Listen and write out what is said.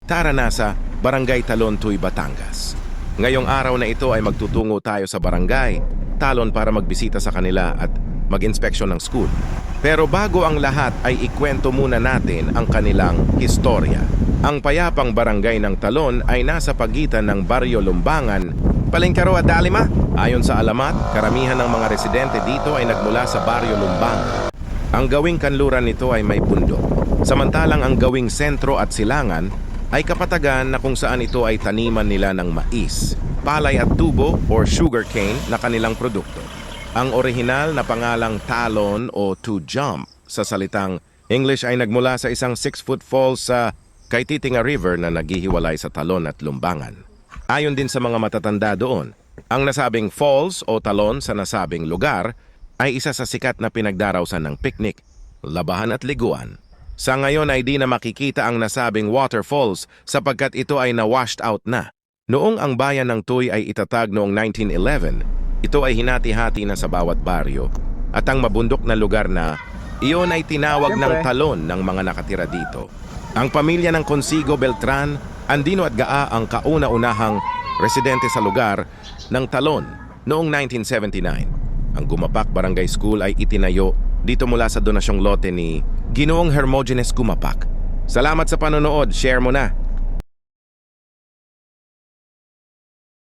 Tara na sa Barangay Talon, Tuy, Batangas. Ngayong araw na ito ay magtutungo tayo sa Barangay Talon para magbisita sa kanila at mag-inspeksyon ng school. Pero bago ang lahat ay ikwento muna natin ang kanilang historya. Ang payapang barangay ng Talon ay nasa pagitan ng Baryo Lumbangan, Palengkero at Dalima. Ayon sa alamat, karamihan ng mga residente dito ay nagmula sa Baryo Lumbangan. Ang gawing kanluran nito ay may bundok, samantalang ang gawing sentro at silangan ay kapatagan na kung saan ito ay taniman nila ng mais, palay at tubo or sugarcane na kanilang produkto. Ang orihinal na pangalang Talon o to jump sa salitang English ay nagmula sa isang 6-foot falls sa Kaititinga River na naghihiwalay sa Talon at Lumbangan. Ayon din sa mga matatanda doon, ang nasabing falls o talon sa nasabing lugar ay isa sa sikat na pinagdarausan ng picnic, labahan at liguan. Sa ngayon ay di na makikita ang nasabing waterfalls sapagkat ito ay na-washed out na. Noong ang bayan ng Tuy ay itatag noong 1911, ito ay hinati-hati na sa bawat baryo at ang mabundok na lugar na iyon ay tinawag ng Talon ng mga nakatira dito. Ang pamilya ng Consigo Beltran, Andino at Gaa ang kauna-unahang residente sa lugar ng Talon noong 1979. Ang Gumapak Barangay School ay itinayo dito mula sa donasyong lote ni Ginoong Hermogenes Gumapak. Salamat sa panonood, share mo na.